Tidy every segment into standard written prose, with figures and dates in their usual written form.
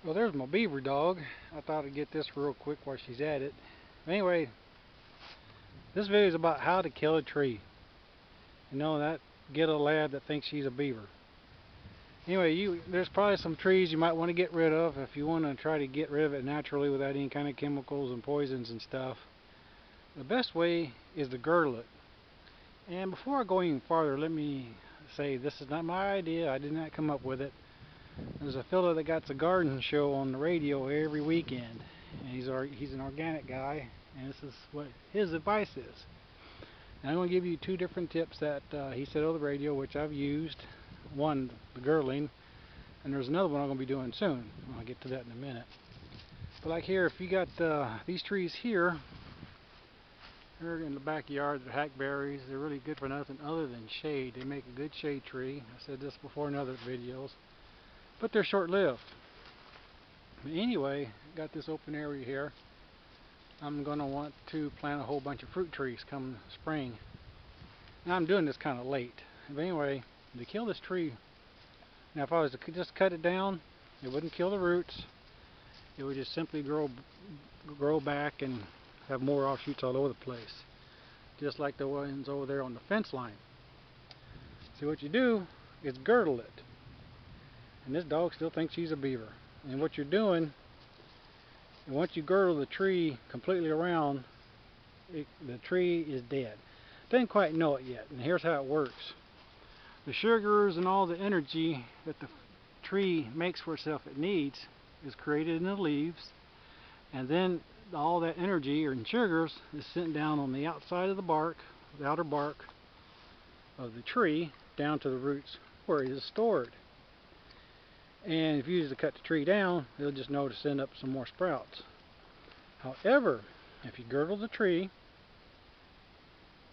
Well, there's my beaver dog. I thought I'd get this real quick while she's at it. Anyway, this video is about how to kill a tree. You know, that get a lad that thinks she's a beaver. Anyway, there's probably some trees you might want to get rid of if you want to try to get rid of it naturally without any kind of chemicals and poisons and stuff. The best way is to girdle it. And before I go any farther, let me say this is not my idea. I did not come up with it. There's a fellow that got the garden show on the radio every weekend, and he's an organic guy, and this is what his advice is. And I'm going to give you two different tips that he said on the radio, which I've used. One, the girdling, and there's another one I'm going to be doing soon. I'll get to that in a minute. But like here, if you got these trees here, they're in the backyard. They're hackberries. They're really good for nothing other than shade. They make a good shade tree. I said this before in other videos. But they're short-lived. Anyway, got this open area here. I'm going to want to plant a whole bunch of fruit trees come spring. Now I'm doing this kind of late. But anyway, to kill this tree, now if I was to just cut it down, it wouldn't kill the roots. It would just simply grow back and have more offshoots all over the place. Just like the ones over there on the fence line. See, what you do is girdle it. And this dog still thinks she's a beaver. And what you're doing, once you girdle the tree completely around, the tree is dead. Doesn't quite know it yet. And here's how it works. The sugars and all the energy that the tree makes for itself it needs is created in the leaves. And then all that energy and sugars is sent down on the outside of the bark, the outer bark of the tree, down to the roots where it is stored. And if you use to cut the tree down, it'll just know to send up some more sprouts. However, if you girdle the tree,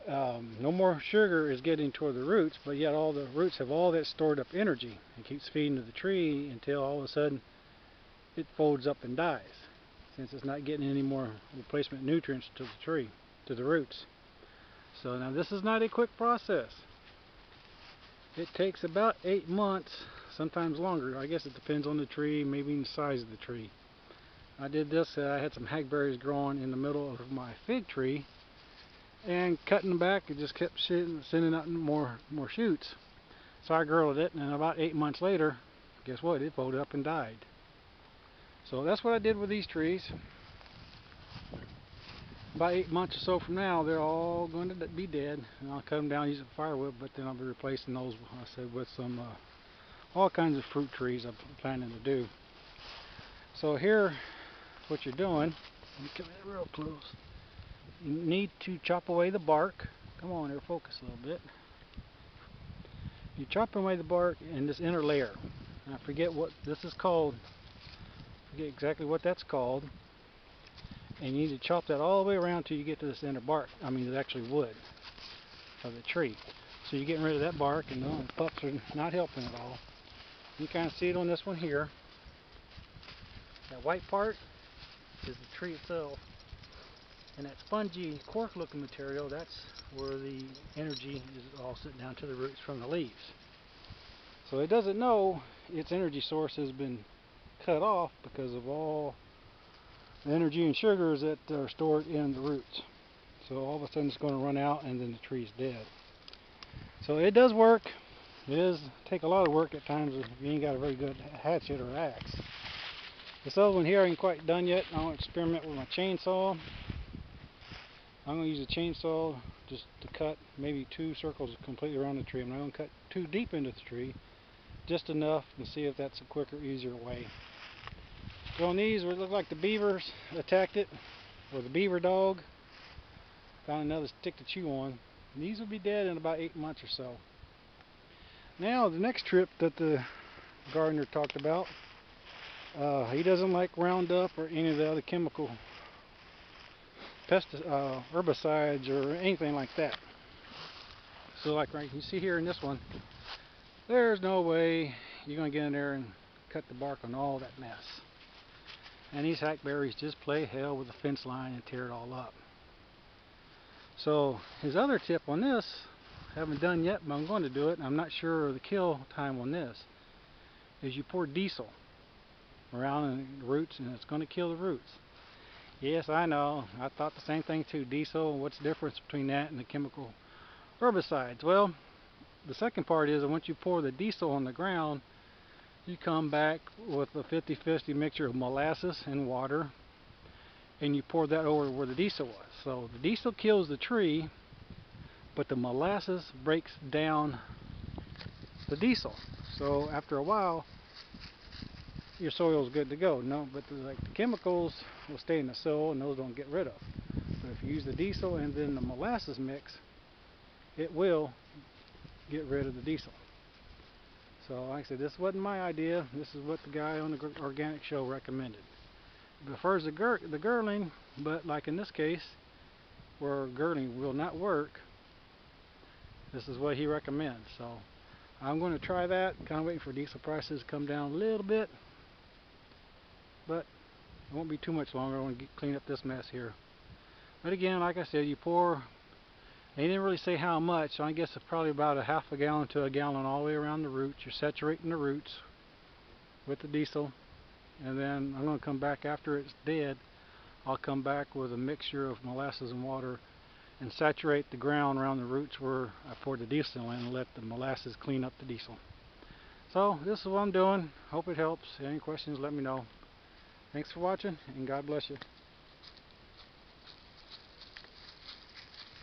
no more sugar is getting toward the roots, but yet all the roots have all that stored up energy. It keeps feeding to the tree until all of a sudden it folds up and dies, since it's not getting any more replacement nutrients to the tree, to the roots. So now this is not a quick process. It takes about 8 months, sometimes longer. I guess it depends on the tree, maybe the size of the tree. I did this, I had some hackberries growing in the middle of my fig tree, and cutting them back, it just kept sending out more shoots. So I girdled it, and about 8 months later, guess what? It folded up and died. So that's what I did with these trees. About 8 months or so from now, they're all going to be dead, and I'll cut them down using firewood, but then I'll be replacing those, I said, with some all kinds of fruit trees I'm planning to do. So here, what you're doing, let me come in real close. You need to chop away the bark. Come on here, focus a little bit. You chop away the bark in this inner layer. And I forget what this is called. I forget exactly what that's called. And you need to chop that all the way around till you get to this inner bark. I mean, it's actually wood of the tree. So you're getting rid of that bark, and the pups are not helping at all. You kind of see it on this one here. That white part is the tree itself. And that spongy cork looking material, that's where the energy is all sitting down to the roots from the leaves. So it doesn't know its energy source has been cut off because of all the energy and sugars that are stored in the roots. So all of a sudden it's going to run out, and then the tree's dead. So it does work. It does take a lot of work at times if you ain't got a very good hatchet or axe. This other one here ain't quite done yet. I'm going to experiment with my chainsaw. I'm going to use a chainsaw just to cut maybe 2 circles completely around the tree. I'm not going to cut too deep into the tree, just enough to see if that's a quicker, easier way. So on these, it looked like the beavers attacked it, or the beaver dog found another stick to chew on. And these will be dead in about 8 months or so. Now the next trip that the gardener talked about, he doesn't like Roundup or any of the other chemical herbicides or anything like that. So like right, you see here in this one, there's no way you're going to get in there and cut the bark on all that mess. And these hackberries just play hell with the fence line and tear it all up. So his other tip on this, I haven't done yet, but I'm going to do it, and I'm not sure of the kill time on this, is you pour diesel. around the roots, and it's going to kill the roots. Yes, I know. I thought the same thing too. Diesel, what's the difference between that and the chemical herbicides? Well, the second part is that once you pour the diesel on the ground, you come back with a 50-50 mixture of molasses and water, and you pour that over where the diesel was. So the diesel kills the tree, but the molasses breaks down the diesel. So after a while, your soil is good to go. No, but like the chemicals will stay in the soil, and those don't get rid of. But if you use the diesel and then the molasses mix, it will get rid of the diesel. So like I said, this wasn't my idea. This is what the guy on the organic show recommended. He prefers the girdling, but like in this case, where girdling will not work, this is what he recommends. So I'm going to try that. Kind of waiting for diesel prices to come down a little bit, but it won't be too much longer. I want to clean up this mess here. But again, like I said, you pour. They didn't really say how much, so I guess it's probably about a half a gallon to a gallon all the way around the roots. You're saturating the roots with the diesel, and then I'm going to come back after it's dead. I'll come back with a mixture of molasses and water and saturate the ground around the roots where I poured the diesel in and let the molasses clean up the diesel. So this is what I'm doing. Hope it helps. Any questions, let me know. Thanks for watching, and God bless you.